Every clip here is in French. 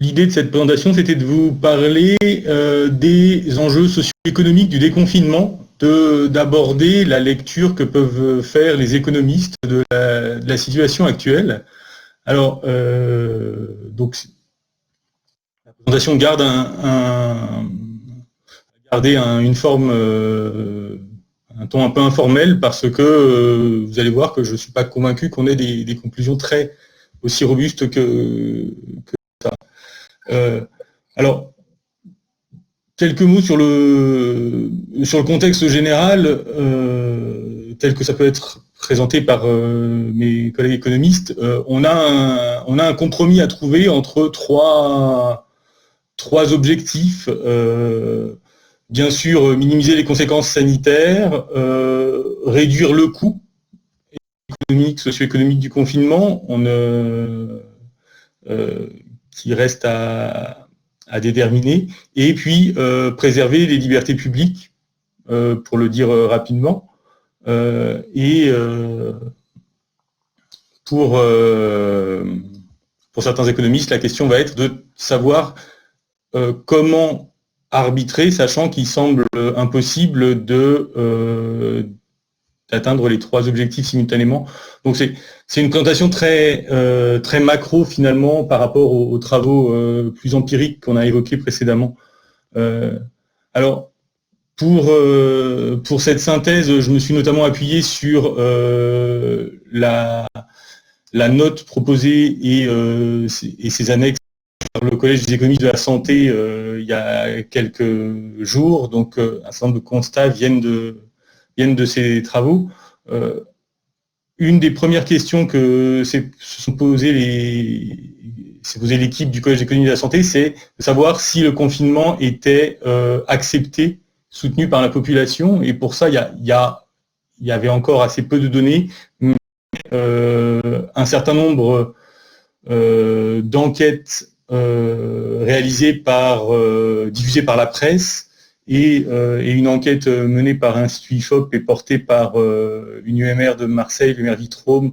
L'idée de cette présentation, c'était de vous parler des enjeux socio-économiques du déconfinement, d'aborder la lecture que peuvent faire les économistes de la situation actuelle. Alors, donc, la présentation garde une forme, un ton un peu informel, parce que vous allez voir que je ne suis pas convaincu qu'on ait des conclusions très aussi robustes que ça. Alors, quelques mots sur le contexte général, tel que ça peut être présenté par mes collègues économistes. On a un compromis à trouver entre trois objectifs. Bien sûr, minimiser les conséquences sanitaires, réduire le coût économique, socio-économique du confinement, qui reste à déterminer, et puis préserver les libertés publiques, pour le dire rapidement, et pour certains économistes, la question va être de savoir comment arbitrer, sachant qu'il semble impossible d'atteindre les trois objectifs simultanément. Donc c'est une présentation très macro, finalement, par rapport aux travaux plus empiriques qu'on a évoqués précédemment. Alors, pour cette synthèse, je me suis notamment appuyé sur la note proposée et ses annexes par le Collège des économistes de la santé il y a quelques jours. Donc, un certain nombre de constats viennent de ces travaux. Une des premières questions que se sont posées l'équipe du Collège des économistes de la santé, c'est de savoir si le confinement était accepté, soutenu par la population. Et pour ça, il y avait encore assez peu de données, mais un certain nombre d'enquêtes réalisées diffusées par la presse, et une enquête menée par l'Institut IFOP et portée par l'UNUMR de Marseille, l'UMR Vitrome,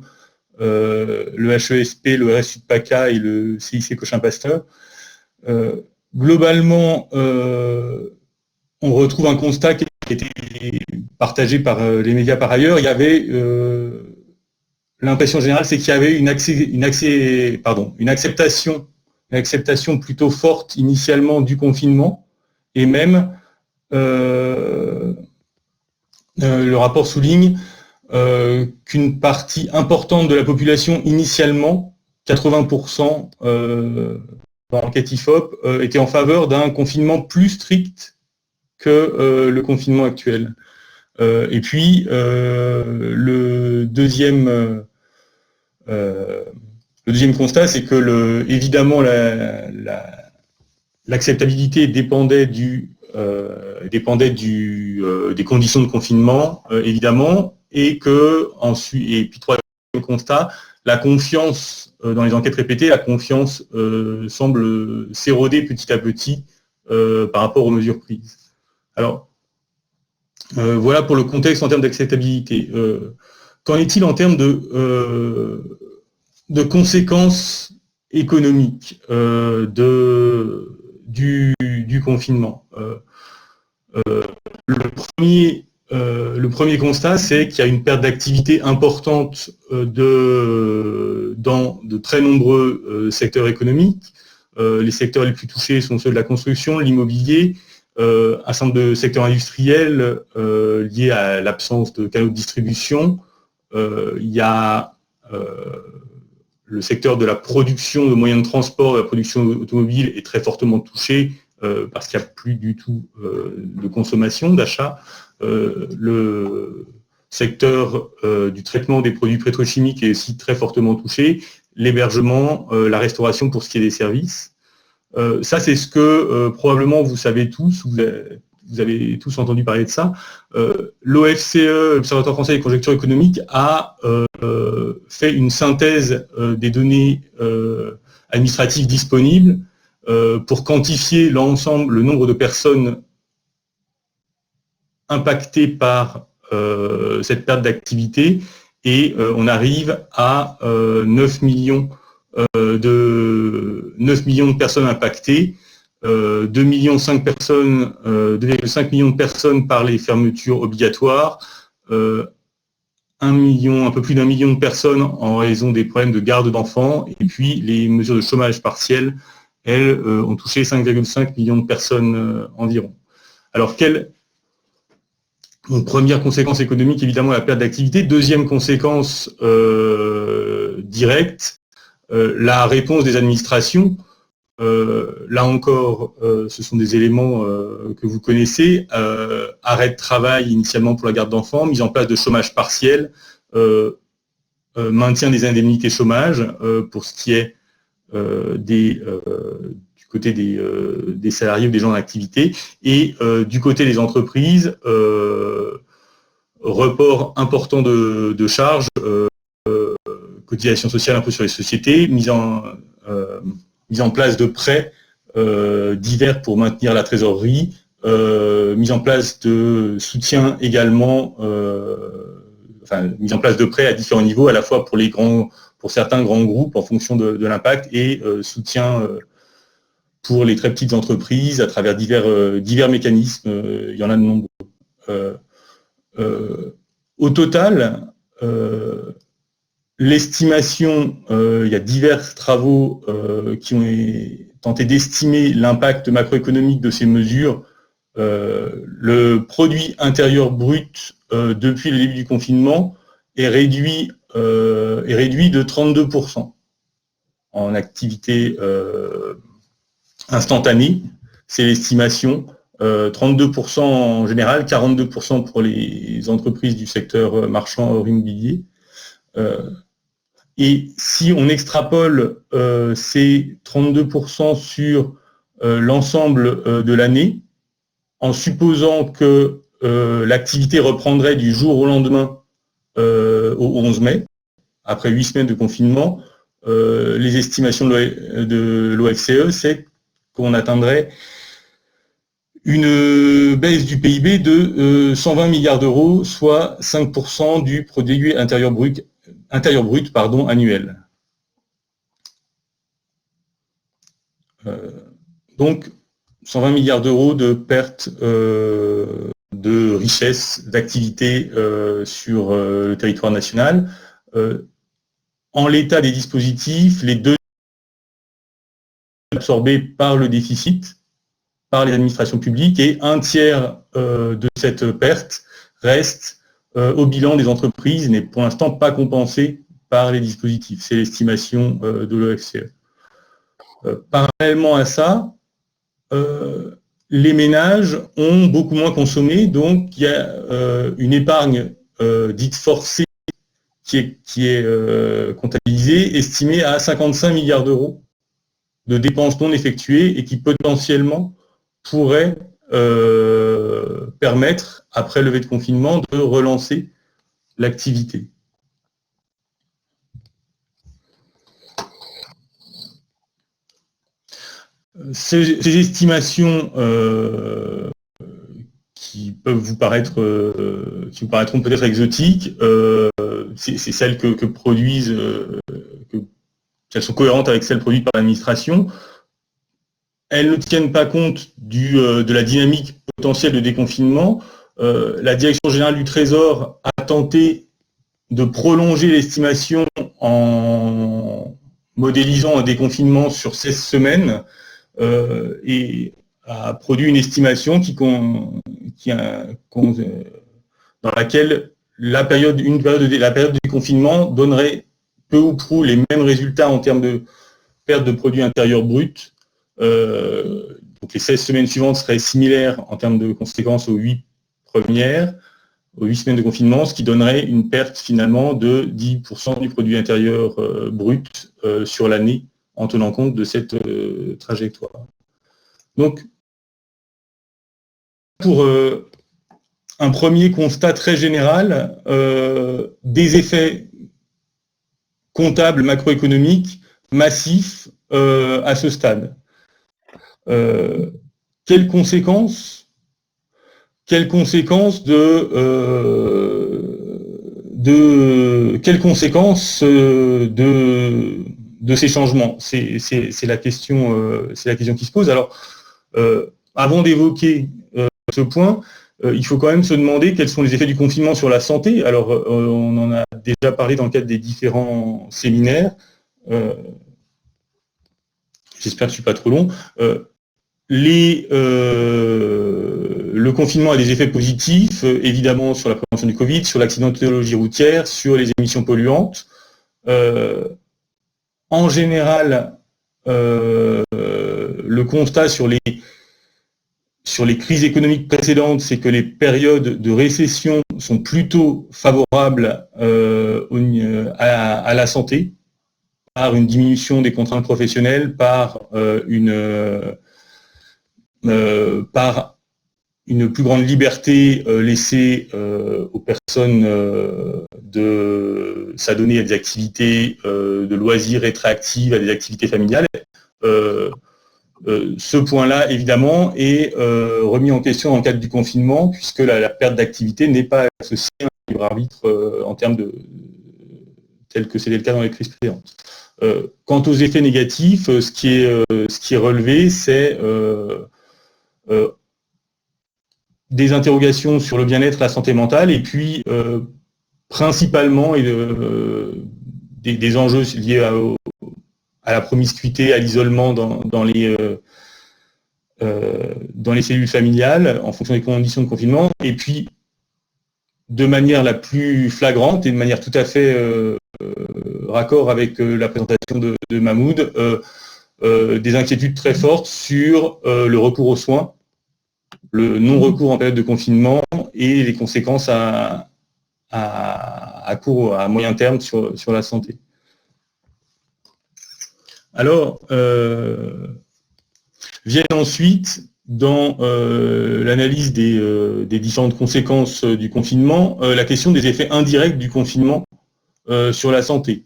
le HESP, le RSU de PACA et le CIC Cochin-Pasteur. Globalement, on retrouve un constat qui a été partagé par les médias par ailleurs. Il y avait l'impression générale, c'est qu'il y avait une acceptation plutôt forte initialement du confinement, et même le rapport souligne qu'une partie importante de la population, initialement, 80%, dans l'enquête IFOP, était en faveur d'un confinement plus strict que le confinement actuel. Et puis, le deuxième constat, c'est que évidemment l'acceptabilité dépendait des conditions de confinement, évidemment, et puis troisième constat, la confiance dans les enquêtes répétées, la confiance semble s'éroder petit à petit par rapport aux mesures prises. Alors, voilà pour le contexte en termes d'acceptabilité. Qu'en est-il en termes de conséquences économiques du confinement? Le premier constat, c'est qu'il y a une perte d'activité importante dans de très nombreux secteurs économiques. Les secteurs les plus touchés sont ceux de la construction, l'immobilier, un certain nombre de secteurs industriels liés à l'absence de canaux de distribution. Il y a le secteur de la production de moyens de transport, de la production automobile est très fortement touché parce qu'il n'y a plus du tout de consommation, d'achat. Le secteur du traitement des produits pétrochimiques est aussi très fortement touché. L'hébergement, la restauration pour ce qui est des services. Ça, c'est ce que probablement vous savez tous, vous avez tous entendu parler de ça. L'OFCE, l'Observatoire français des conjonctures économiques, a fait une synthèse des données administratives disponibles pour quantifier le nombre de personnes impactées par cette perte d'activité, et on arrive à 9 millions de 9 millions de personnes impactées, 2,5 millions de personnes par les fermetures obligatoires, un peu plus d'1 million de personnes en raison des problèmes de garde d'enfants, et puis les mesures de chômage partiel, elles, ont touché 5,5 millions de personnes environ. Alors, première conséquence économique, évidemment, la perte d'activité. Deuxième conséquence directe, la réponse des administrations. Là encore, ce sont des éléments que vous connaissez. Arrêt de travail initialement pour la garde d'enfants, mise en place de chômage partiel, maintien des indemnités chômage pour ce qui est du côté des salariés ou des gens en activité, et du côté des entreprises, report important de charges, cotisation sociale, impôt sur les sociétés, mise en place de prêts divers pour maintenir la trésorerie, mise en place de soutien également, mise en place de prêts à différents niveaux, à la fois pour certains grands groupes en fonction de l'impact, et soutien pour les très petites entreprises à travers divers mécanismes. Il y en a de nombreux. Au total, l'estimation, il y a divers travaux qui ont tenté d'estimer l'impact macroéconomique de ces mesures. Le produit intérieur brut depuis le début du confinement est réduit de 32% en activité instantanée. C'est l'estimation. 32% en général, 42% pour les entreprises du secteur marchand hors immobilier. Et si on extrapole ces 32% sur l'ensemble de l'année, en supposant que l'activité reprendrait du jour au lendemain au 11 mai, après 8 semaines de confinement, les estimations de l'OFCE, c'est qu'on atteindrait une baisse du PIB de 120 milliards d'euros, soit 5% du produit intérieur brut annuel. Donc, 120 milliards d'euros de perte de richesse, d'activité sur le territoire national. En l'état des dispositifs, les deux absorbés par le déficit, par les administrations publiques, et un tiers de cette perte reste au bilan des entreprises, n'est pour l'instant pas compensé par les dispositifs. C'est l'estimation de l'OFCE. Parallèlement à ça, les ménages ont beaucoup moins consommé, donc il y a une épargne dite forcée qui est comptabilisée, estimée à 55 milliards d'euros de dépenses non effectuées, et qui potentiellement pourrait permettre, après levée de confinement, de relancer l'activité. Ces estimations qui peuvent vous qui vous paraîtront peut-être exotiques, c'est celles que produisent, qu'elles sont cohérentes avec celles produites par l'administration. Elles ne tiennent pas compte de la dynamique potentielle de déconfinement. La Direction générale du Trésor a tenté de prolonger l'estimation en modélisant un déconfinement sur 16 semaines et a produit une estimation dans laquelle la période de déconfinement donnerait peu ou prou les mêmes résultats en termes de perte de produit intérieur brut. Donc les 16 semaines suivantes seraient similaires en termes de conséquences aux 8 premières, aux 8 semaines de confinement, ce qui donnerait une perte finalement de 10% du produit intérieur brut sur l'année, en tenant compte de cette trajectoire. Donc, pour un premier constat très général, des effets comptables macroéconomiques massifs à ce stade. Quelles conséquences de ces changements? C'est la question qui se pose. Alors, avant d'évoquer ce point, il faut quand même se demander quels sont les effets du confinement sur la santé. Alors, on en a déjà parlé dans le cadre des différents séminaires. J'espère que je ne suis pas trop long. Le confinement a des effets positifs, évidemment, sur la prévention du Covid, sur l'accidentologie routière, sur les émissions polluantes. En général, le constat sur les crises économiques précédentes, c'est que les périodes de récession sont plutôt favorables à la santé, par une diminution des contraintes professionnelles, par une plus grande liberté laissée aux personnes de s'adonner à des activités de loisirs rétroactives, à des activités familiales. Ce point-là, évidemment, est remis en question dans le cadre du confinement, puisque la perte d'activité n'est pas associée à un libre arbitre en termes tel que c'était le cas dans les crises précédentes. Quant aux effets négatifs, ce qui est relevé, c'est des interrogations sur le bien-être, la santé mentale, et puis principalement des enjeux liés à la promiscuité, à l'isolement dans les cellules familiales, en fonction des conditions de confinement, et puis de manière la plus flagrante et de manière tout à fait raccord avec la présentation de Mahmoud, des inquiétudes très fortes sur le recours aux soins, le non-recours en période de confinement et les conséquences à moyen terme sur la santé. Alors, viennent ensuite, dans l'analyse des différentes conséquences du confinement, la question des effets indirects du confinement sur la santé.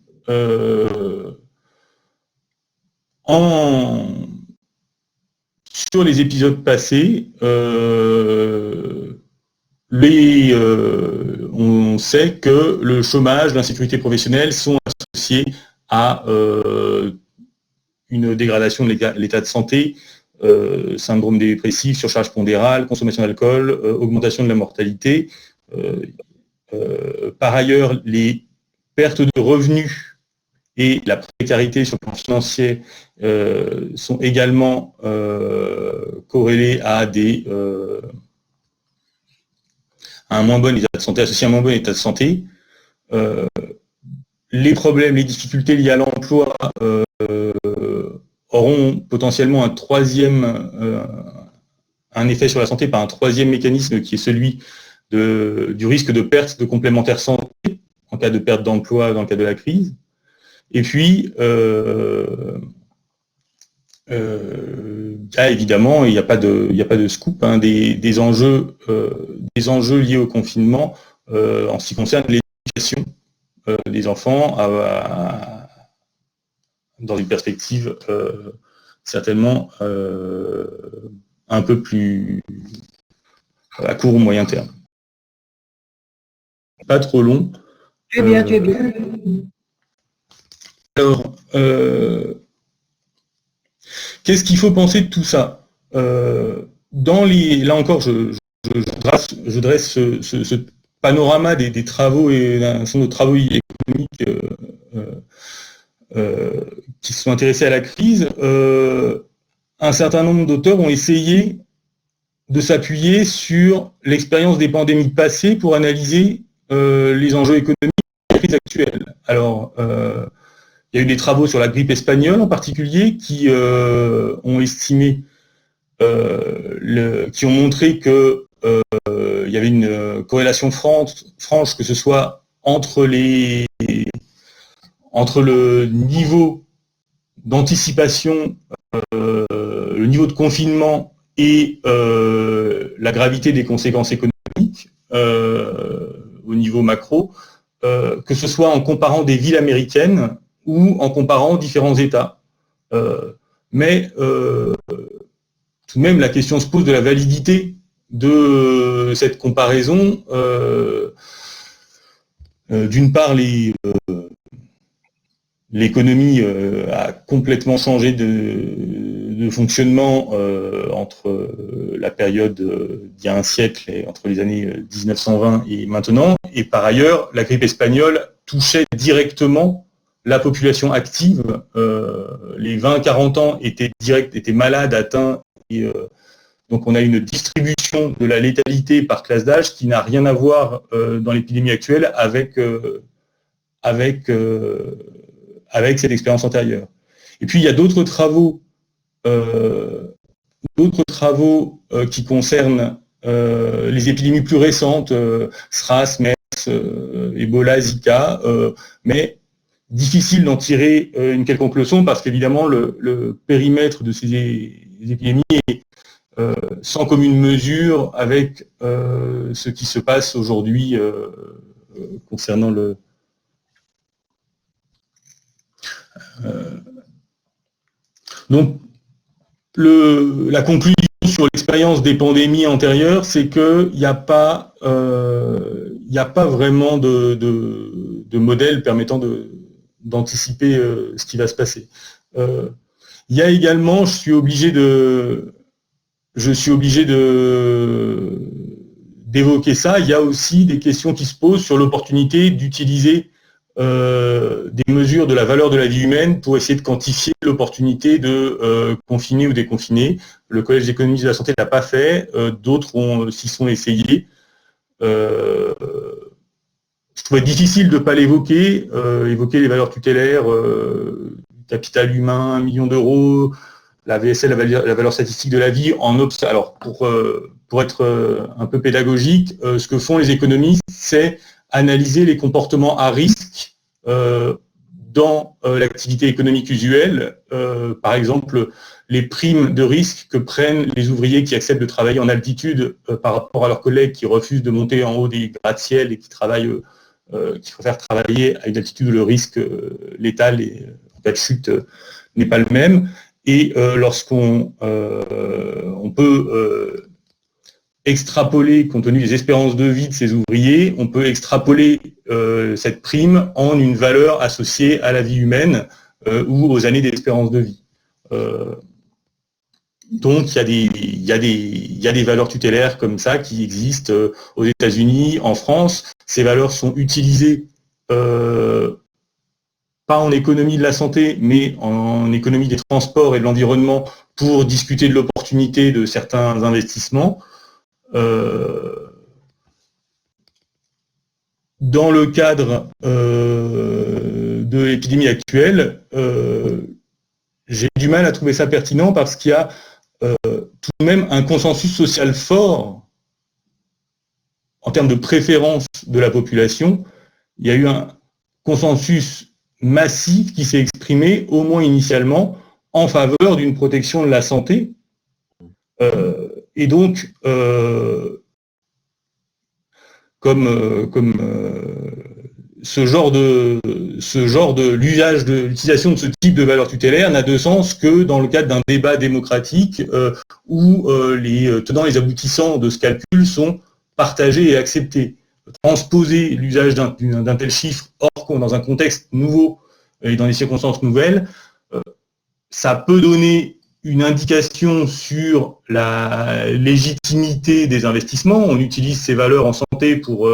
Sur les épisodes passés, on sait que le chômage, l'insécurité professionnelle sont associés à une dégradation de l'état de santé, syndrome dépressif, surcharge pondérale, consommation d'alcool, augmentation de la mortalité. Par ailleurs, les pertes de revenus et la précarité sur le plan financier sont également corrélées à un moins bon état de santé, associé à un moins bon état de santé. Les problèmes, les difficultés liées à l'emploi auront potentiellement un effet sur la santé par un troisième mécanisme qui est celui du risque de perte de complémentaire santé en cas de perte d'emploi dans le cas de la crise. Et puis, évidemment, il n'y a pas de scoop, hein, des enjeux liés au confinement en ce qui concerne l'éducation des enfants dans une perspective certainement un peu plus à court ou moyen terme. Pas trop long. Tu es bien, tu es bien. Alors, qu'est-ce qu'il faut penser de tout ça? Là encore, je dresse ce panorama des travaux et d'un certain nombre de travaux économiques qui se sont intéressés à la crise. Un certain nombre d'auteurs ont essayé de s'appuyer sur l'expérience des pandémies passées pour analyser les enjeux économiques de la crise actuelle. Alors, il y a eu des travaux sur la grippe espagnole en particulier qui ont estimé, qui ont montré que il y avait une corrélation franche, que ce soit entre le niveau d'anticipation, le niveau de confinement et la gravité des conséquences économiques au niveau macro, que ce soit en comparant des villes américaines ou en comparant différents États. Mais tout de même, la question se pose de la validité de cette comparaison. D'une part, l'économie a complètement changé de fonctionnement entre la période d'il y a un siècle, et entre les années 1920 et maintenant. Et par ailleurs, la grippe espagnole touchait directement la population active. Les 20-40 ans étaient malades, atteints, et donc on a une distribution de la létalité par classe d'âge qui n'a rien à voir dans l'épidémie actuelle avec cette expérience antérieure. Et puis il y a d'autres travaux qui concernent les épidémies plus récentes, SRAS, MERS, Ebola, Zika, mais difficile d'en tirer une quelconque leçon parce qu'évidemment le périmètre de ces épidémies est sans commune mesure avec ce qui se passe aujourd'hui concernant le... Donc, la conclusion sur l'expérience des pandémies antérieures, c'est qu'il n'y a pas vraiment de modèle permettant d'anticiper ce qui va se passer. Il y a également, je suis obligé d'évoquer ça, il y a aussi des questions qui se posent sur l'opportunité d'utiliser des mesures de la valeur de la vie humaine pour essayer de quantifier l'opportunité de confiner ou déconfiner. Le Collège d'économie de la santé ne l'a pas fait, d'autres s'y sont essayés. Je trouvais difficile de ne pas l'évoquer, évoquer les valeurs tutélaires, capital humain, 1 million d'euros, la VSL, la valeur statistique de la vie, alors pour être un peu pédagogique, ce que font les économistes, c'est analyser les comportements à risque dans l'activité économique usuelle, par exemple les primes de risque que prennent les ouvriers qui acceptent de travailler en altitude par rapport à leurs collègues qui refusent de monter en haut des gratte-ciel et qui préfèrent travailler à une altitude où le risque létal et en cas de chute n'est pas le même. Et lorsqu'on peut extrapoler, compte tenu des espérances de vie de ces ouvriers, on peut extrapoler cette prime en une valeur associée à la vie humaine ou aux années d'espérance de vie. Donc il y a des valeurs tutélaires comme ça qui existent aux États-Unis, en France. Ces valeurs sont utilisées pas en économie de la santé, mais en économie des transports et de l'environnement pour discuter de l'opportunité de certains investissements. Dans le cadre de l'épidémie actuelle, j'ai du mal à trouver ça pertinent parce qu'il y a tout de même un consensus social fort en termes de préférence de la population. Il y a eu un consensus massif qui s'est exprimé, au moins initialement, en faveur d'une protection de la santé. Et donc, ce genre de l'utilisation de ce type de valeur tutélaire n'a de sens que dans le cadre d'un débat démocratique où les tenants et les aboutissants de ce calcul sont partagés et acceptés. Transposer l'usage d'un tel chiffre dans un contexte nouveau et dans des circonstances nouvelles, ça peut donner une indication sur la légitimité des investissements. On utilise ces valeurs en santé pour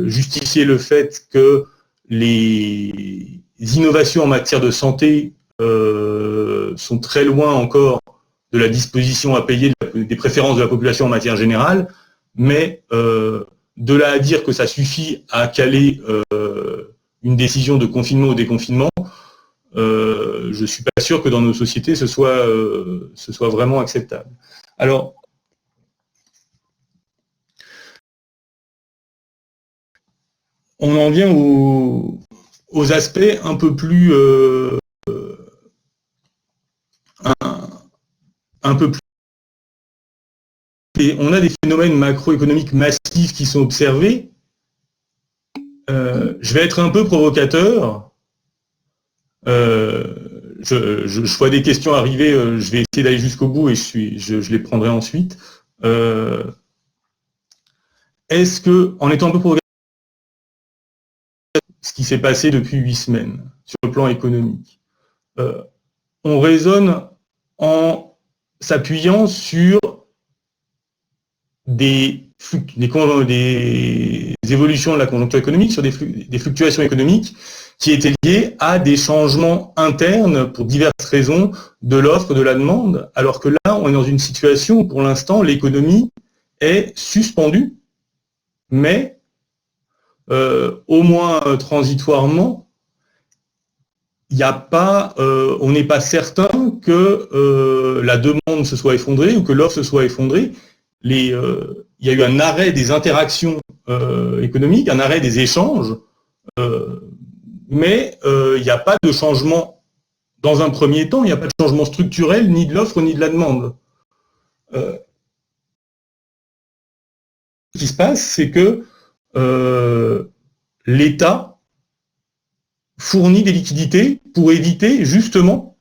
justifier le fait que les innovations en matière de santé sont très loin encore de la disposition à payer des préférences de la population en matière générale, mais de là à dire que ça suffit à caler une décision de confinement ou déconfinement, je ne suis pas sûr que dans nos sociétés ce soit vraiment acceptable. Alors, on en vient aux aspects un peu plus et on a des phénomènes macroéconomiques massifs qui sont observés. Je vais être un peu provocateur. Je vois des questions arriver, je vais essayer d'aller jusqu'au bout et je les prendrai ensuite. Est-ce que, en étant un peu provocateur, ce qui s'est passé depuis 8 semaines, sur le plan économique. On raisonne en s'appuyant sur des évolutions de la conjoncture économique, sur des fluctuations économiques qui étaient liées à des changements internes pour diverses raisons de l'offre, de la demande, alors que là, on est dans une situation où pour l'instant, l'économie est suspendue, mais au moins transitoirement, il n'y a pas, on n'est pas certain que la demande se soit effondrée ou que l'offre se soit effondrée. Il y a eu un arrêt des interactions économiques, un arrêt des échanges, mais il n'y a pas de changement, dans un premier temps, il n'y a pas de changement structurel ni de l'offre ni de la demande. Ce qui se passe, c'est que l'État fournit des liquidités pour éviter justement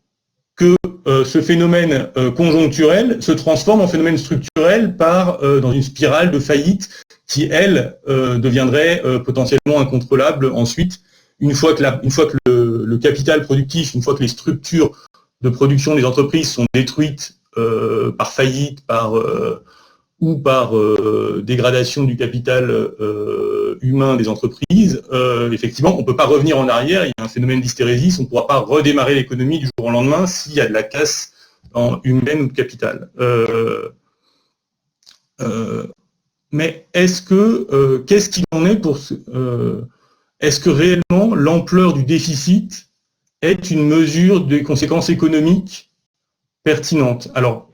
que ce phénomène conjoncturel se transforme en phénomène structurel dans une spirale de faillite qui, elle, deviendrait potentiellement incontrôlable ensuite, une fois que le capital productif, une fois que les structures de production des entreprises sont détruites par faillite, ou par dégradation du capital humain des entreprises, effectivement, on ne peut pas revenir en arrière, il y a un phénomène d'hystérésis, on ne pourra pas redémarrer l'économie du jour au lendemain s'il y a de la casse humaine ou de capital. Mais qu'est-ce qu'il en est est-ce que réellement l'ampleur du déficit est une mesure des conséquences économiques pertinentes? Alors,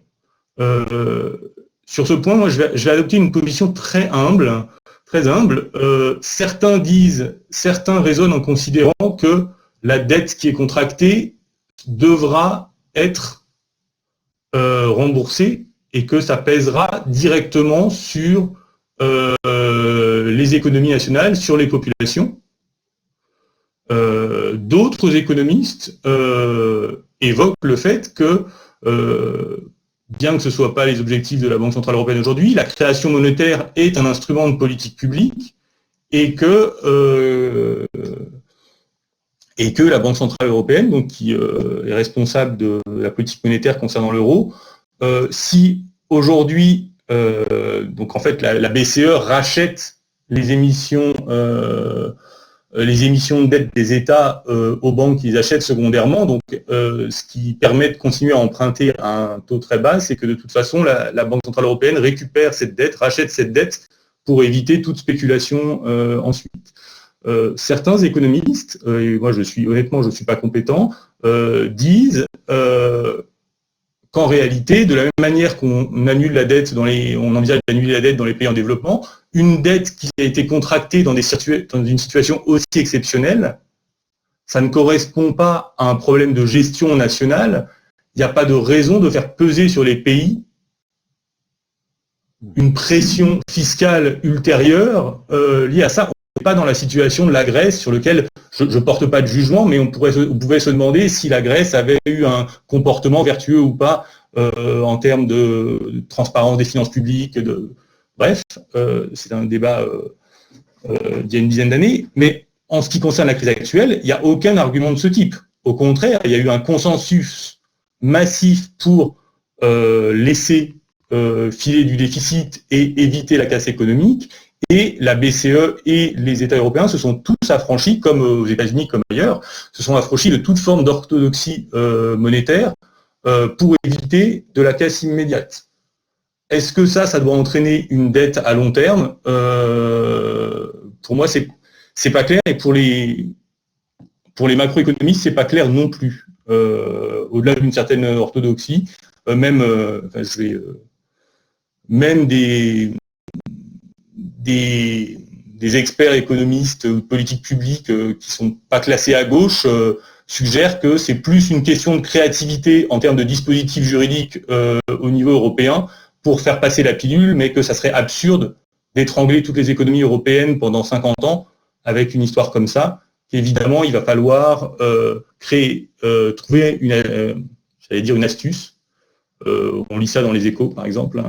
sur ce point, moi, je vais adopter une position très humble. Certains raisonnent en considérant que la dette qui est contractée devra être remboursée et que ça pèsera directement sur les économies nationales, sur les populations. D'autres économistes évoquent le fait que bien que ce ne soit pas les objectifs de la Banque Centrale Européenne aujourd'hui, la création monétaire est un instrument de politique publique et que la Banque Centrale Européenne, donc, qui est responsable de la politique monétaire concernant l'euro, si aujourd'hui, donc en fait la BCE rachète les émissions de dette des États aux banques qui les achètent secondairement, donc ce qui permet de continuer à emprunter à un taux très bas, c'est que de toute façon, la Banque Centrale Européenne récupère cette dette, rachète cette dette pour éviter toute spéculation ensuite. Certains économistes, et moi honnêtement je ne suis pas compétent, disent qu'en réalité, de la même manière qu'on annule la dette on envisage d'annuler la dette dans les pays en développement, une dette qui a été contractée dans une situation aussi exceptionnelle, ça ne correspond pas à un problème de gestion nationale. Il n'y a pas de raison de faire peser sur les pays une pression fiscale ultérieure liée à ça. On n'est pas dans la situation de la Grèce, sur lequel je ne porte pas de jugement, mais on pouvait se demander si la Grèce avait eu un comportement vertueux ou pas en termes de transparence des finances publiques. Bref, c'est un débat d'il y a une dizaine d'années, mais en ce qui concerne la crise actuelle, il n'y a aucun argument de ce type. Au contraire, il y a eu un consensus massif pour laisser filer du déficit et éviter la casse économique, et la BCE et les États européens se sont tous affranchis, comme aux États-Unis comme ailleurs, se sont affranchis de toute forme d'orthodoxie monétaire pour éviter de la casse immédiate. Est-ce que ça doit entraîner une dette à long terme? Pour moi, c'est pas clair, et pour les macroéconomistes, c'est pas clair non plus. Au-delà d'une certaine orthodoxie, même des experts économistes ou de politique publique qui sont pas classés à gauche suggèrent que c'est plus une question de créativité en termes de dispositifs juridiques au niveau européen pour faire passer la pilule, mais que ça serait absurde d'étrangler toutes les économies européennes pendant 50 ans avec une histoire comme ça. Évidemment, il va falloir trouver une astuce. On lit ça dans les Échos, par exemple,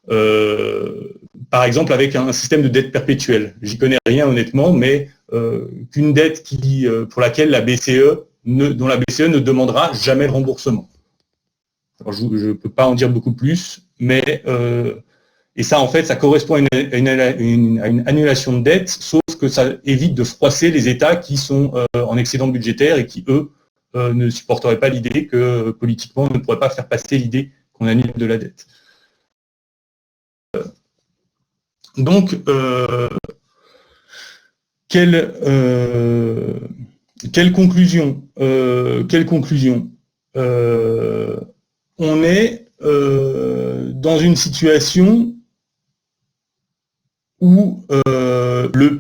Par exemple, avec un système de dette perpétuelle. J'y connais rien honnêtement, mais qu'une dette pour laquelle dont la BCE ne demandera jamais de remboursement. Alors, je ne peux pas en dire beaucoup plus, mais et ça, en fait, ça correspond à une annulation de dette, sauf que ça évite de froisser les États qui sont en excédent budgétaire et qui, eux, ne supporteraient pas l'idée que, politiquement, on ne pourrait pas faire passer l'idée qu'on annule de la dette. Donc, quelle conclusion on est dans une situation où le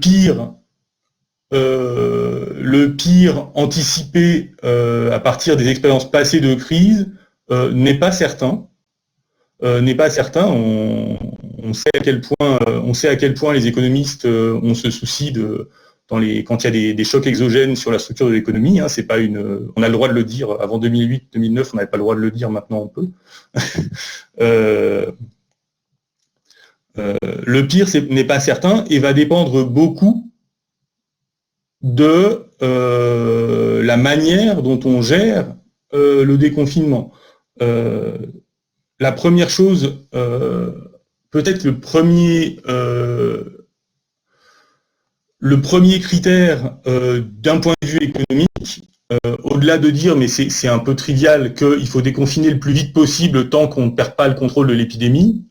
pire anticipé à partir des expériences passées de crise n'est pas certain. On sait à quel point les économistes ont ce souci quand il y a des chocs exogènes sur la structure de l'économie. Hein, c'est pas on a le droit de le dire. Avant 2008-2009, on n'avait pas le droit de le dire. Maintenant, on peut. Le pire n'est pas certain et va dépendre beaucoup de la manière dont on gère le déconfinement. La première chose, peut-être le premier critère d'un point de vue économique, au-delà de dire, mais c'est un peu trivial, qu'il faut déconfiner le plus vite possible tant qu'on ne perd pas le contrôle de l'épidémie,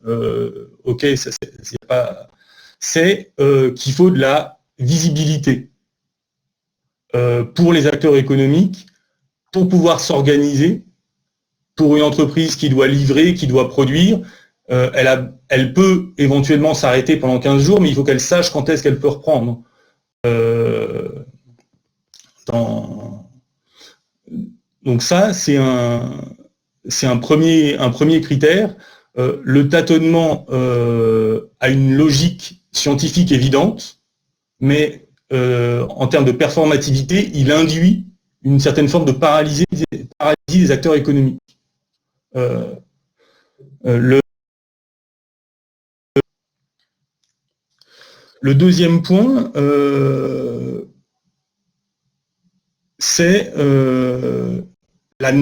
ok, c'est qu'il faut de la visibilité pour les acteurs économiques, pour pouvoir s'organiser. Pour une entreprise qui doit livrer, qui doit produire, elle peut éventuellement s'arrêter pendant 15 jours, mais il faut qu'elle sache quand est-ce qu'elle peut reprendre. Donc ça, c'est un premier critère. Le tâtonnement a une logique scientifique évidente, mais en termes de performativité, il induit une certaine forme de paralysie des acteurs économiques. Le deuxième point, c'est la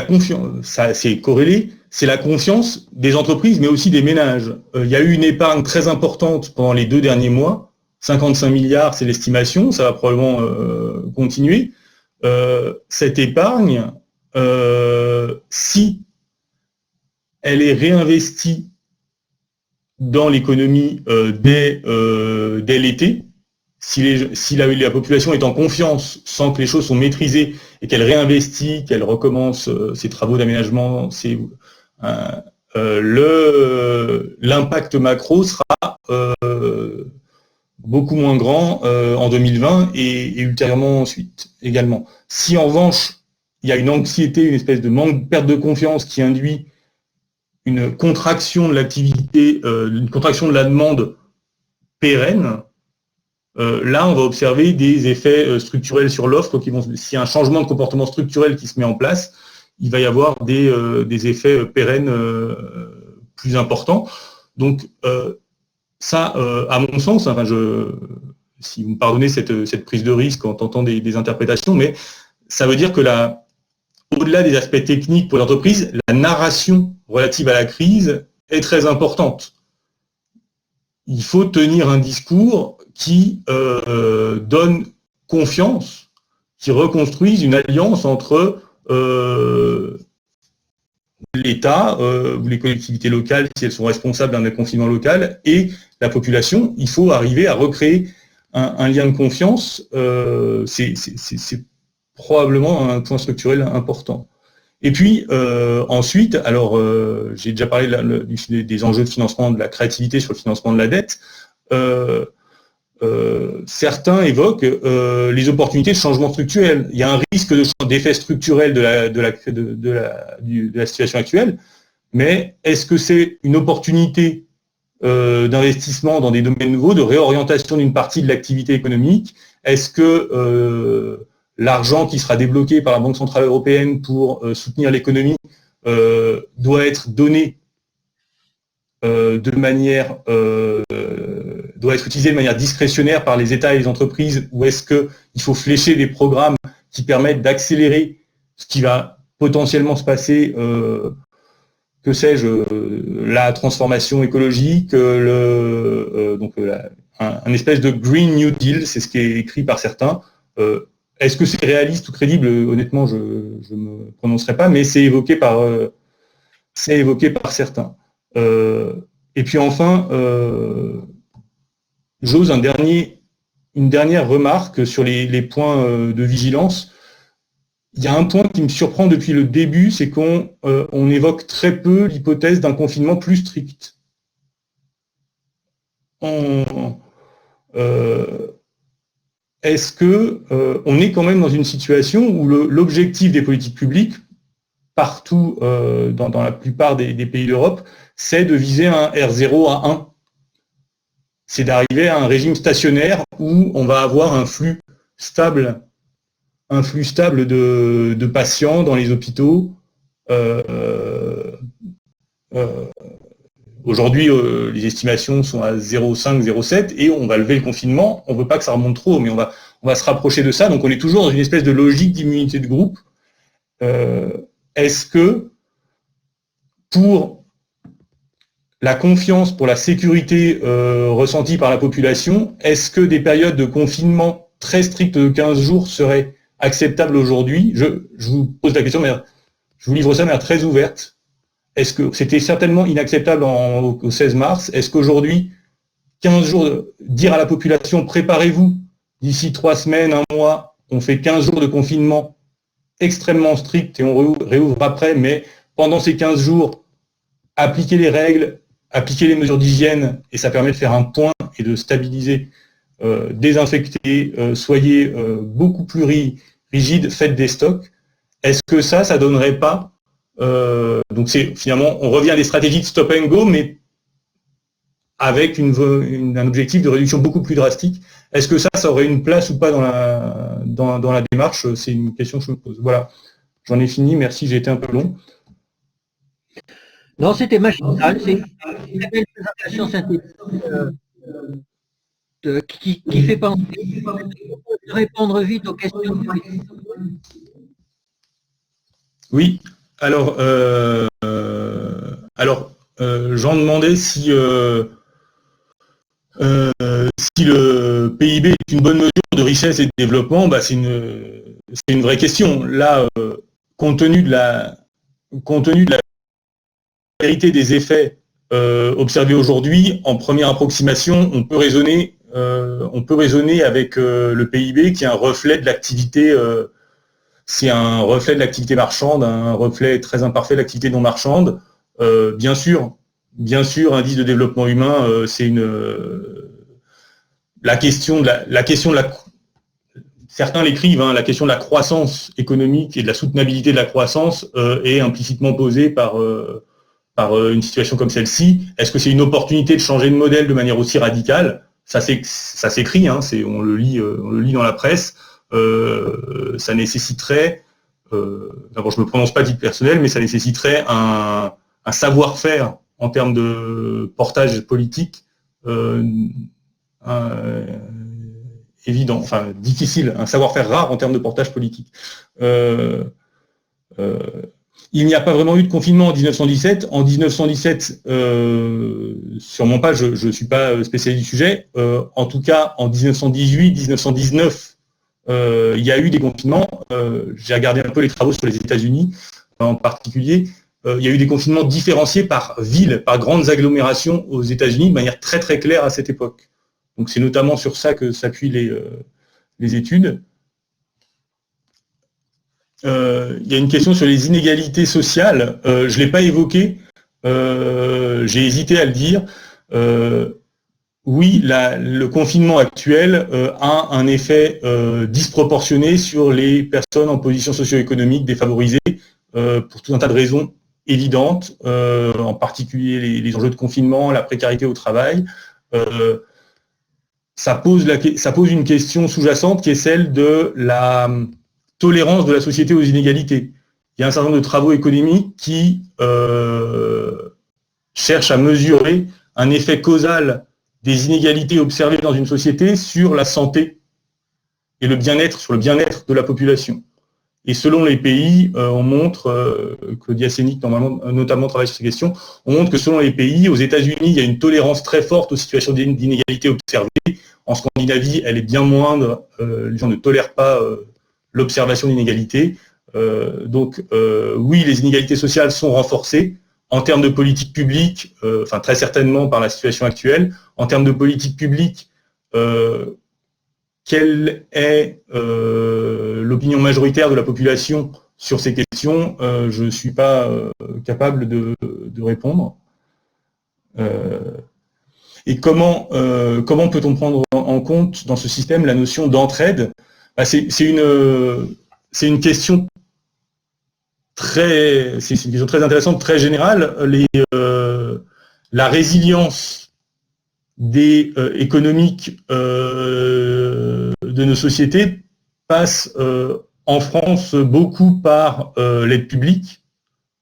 confiance. Ça, c'est corrélé. C'est la confiance des entreprises, mais aussi des ménages. Il y a eu une épargne très importante pendant les 2 derniers mois. 55 milliards, c'est l'estimation. Ça va probablement continuer. Cette épargne, si elle est réinvestie dans l'économie dès l'été, si la population est en confiance, sans que les choses sont maîtrisées, et qu'elle réinvestit, qu'elle recommence ses travaux d'aménagement, l'impact macro sera beaucoup moins grand en 2020 et ultérieurement ensuite également. Si en revanche, il y a une anxiété, une espèce de perte de confiance qui induit une contraction de l'activité, une contraction de la demande pérenne, là, on va observer des effets structurels sur l'offre. S'il y a un changement de comportement structurel qui se met en place, il va y avoir des effets pérennes plus importants. Donc, ça, à mon sens, enfin, si vous me pardonnez cette prise de risque en tentant des interprétations, mais ça veut dire que au-delà des aspects techniques pour l'entreprise, la narration relative à la crise est très importante. Il faut tenir un discours qui donne confiance, qui reconstruise une alliance entre l'État ou les collectivités locales, si elles sont responsables d'un confinement local, et la population. Il faut arriver à recréer un lien de confiance. C'est probablement un point structurel important. Et puis ensuite, alors j'ai déjà parlé des enjeux de financement de la créativité sur le financement de la dette. Certains évoquent les opportunités de changement structurel. Il y a un risque d'effet structurel de la situation actuelle, mais est-ce que c'est une opportunité d'investissement dans des domaines nouveaux, de réorientation d'une partie de l'activité économique? Est-ce que l'argent qui sera débloqué par la Banque centrale européenne pour soutenir l'économie doit être donné doit être utilisé de manière discrétionnaire par les États et les entreprises, ou est-ce qu'il faut flécher des programmes qui permettent d'accélérer ce qui va potentiellement se passer, que sais-je, la transformation écologique, un espèce de Green New Deal, c'est ce qui est écrit par certains. Est-ce que c'est réaliste ou crédible? Honnêtement, je ne me prononcerai pas, mais c'est évoqué par certains. Et puis enfin, j'ose une dernière remarque sur les points de vigilance. Il y a un point qui me surprend depuis le début, c'est qu'on évoque très peu l'hypothèse d'un confinement plus strict. Est-ce que on est quand même dans une situation où l'objectif des politiques publiques, partout dans la plupart des pays d'Europe, c'est de viser un R0 à 1. C'est d'arriver à un régime stationnaire où on va avoir un flux stable de patients dans les hôpitaux. Aujourd'hui, les estimations sont à 0,5, 0,7 et on va lever le confinement. On ne veut pas que ça remonte trop, mais on va se rapprocher de ça. Donc on est toujours dans une espèce de logique d'immunité de groupe. Est-ce que pour la confiance, pour la sécurité ressentie par la population, est-ce que des périodes de confinement très strictes de 15 jours seraient acceptables aujourd'hui? Je vous pose la question, mais je vous livre ça de manière très ouverte. Est-ce que c'était certainement inacceptable au 16 mars? Est-ce qu'aujourd'hui, 15 jours, dire à la population, préparez-vous, d'ici 3 semaines, 1 mois, on fait 15 jours de confinement extrêmement strict et on réouvre après, mais pendant ces 15 jours, appliquez les règles, appliquez les mesures d'hygiène, et ça permet de faire un point et de stabiliser, désinfecter, soyez beaucoup plus rigide, faites des stocks. Est-ce que ça donnerait pas donc finalement, on revient à des stratégies de stop and go, mais avec un objectif de réduction beaucoup plus drastique. Est-ce que ça aurait une place ou pas dans la démarche? C'est une question que je me pose. Voilà, j'en ai fini, merci, j'ai été un peu long. Non, c'était magistral, c'est une très belle présentation synthétique qui fait penser de répondre vite aux questions. Oui, alors j'en demandais si le PIB est une bonne mesure de richesse et de développement. C'est une vraie question. Là, compte tenu de la vérité des effets observés aujourd'hui, en première approximation, on peut raisonner avec le PIB qui est un reflet de l'activité. C'est un reflet de l'activité marchande, un reflet très imparfait de l'activité non marchande. Bien sûr, indice de développement humain, c'est la question de la certains l'écrivent, la question de la croissance économique et de la soutenabilité de la croissance est implicitement posée par une situation comme celle-ci. Est-ce que c'est une opportunité de changer de modèle de manière aussi radicale? Ça s'écrit, on le lit dans la presse. Ça nécessiterait, d'abord je ne me prononce pas à titre personnel, mais ça nécessiterait un savoir-faire en termes de portage politique évident, enfin difficile, un savoir-faire rare en termes de portage politique. Il n'y a pas vraiment eu de confinement en 1917. En 1917, sûrement pas, je ne suis pas spécialiste du sujet. En tout cas, en 1918, 1919, il y a eu des confinements. J'ai regardé un peu les travaux sur les États-Unis en particulier. Il y a eu des confinements différenciés par ville, par grandes agglomérations aux États-Unis de manière très très claire à cette époque. Donc c'est notamment sur ça que s'appuient les études. Il y a une question sur les inégalités sociales. Je ne l'ai pas évoqué. J'ai hésité à le dire. Oui, le confinement actuel a un effet disproportionné sur les personnes en position socio-économique défavorisée pour tout un tas de raisons évidentes, en particulier les enjeux de confinement, la précarité au travail. Ça pose une question sous-jacente qui est celle de la tolérance de la société aux inégalités. Il y a un certain nombre de travaux économiques qui cherche à mesurer un effet causal des inégalités observées dans une société sur la santé et le bien-être, sur le bien-être de la population. Et selon les pays, on montre, Claudia Sénic notamment travaille sur ces questions, on montre que selon les pays, aux États-Unis, il y a une tolérance très forte aux situations d'inégalité observées. En Scandinavie, elle est bien moindre, les gens ne tolèrent pas l'observation d'inégalités. Donc oui, les inégalités sociales sont renforcées. En termes de politique publique, enfin très certainement par la situation actuelle, en termes de politique publique, quelle est l'opinion majoritaire de la population sur ces questions, je ne suis pas capable de répondre. Et comment peut-on prendre en compte dans ce système la notion d'entraide? C'est une question très intéressante, très générale. La résilience économique de nos sociétés passe en France beaucoup par l'aide publique,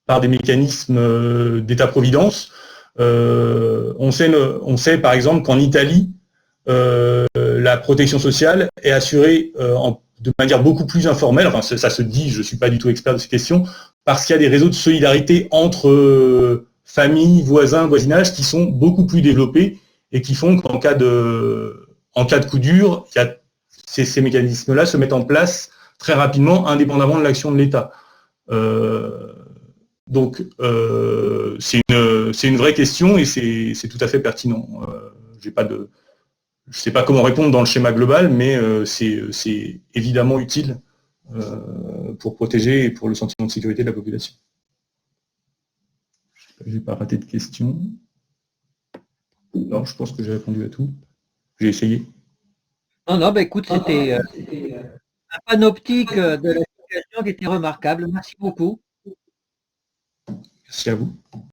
par des mécanismes d'État-providence. On sait par exemple qu'en Italie, la protection sociale est assurée de manière beaucoup plus informelle, enfin ça se dit, je ne suis pas du tout expert de ces questions, parce qu'il y a des réseaux de solidarité entre familles, voisins, voisinage qui sont beaucoup plus développés et qui font qu'en cas de coup dur, ces mécanismes-là se mettent en place très rapidement, indépendamment de l'action de l'État. Donc, c'est une vraie question et c'est tout à fait pertinent. Je ne sais pas comment répondre dans le schéma global, mais c'est évidemment utile pour protéger et pour le sentiment de sécurité de la population. Je n'ai pas raté de questions. Non, je pense que j'ai répondu à tout. J'ai essayé. Non, écoute, c'était un panoptique de la situation qui était remarquable. Merci beaucoup. Merci à vous.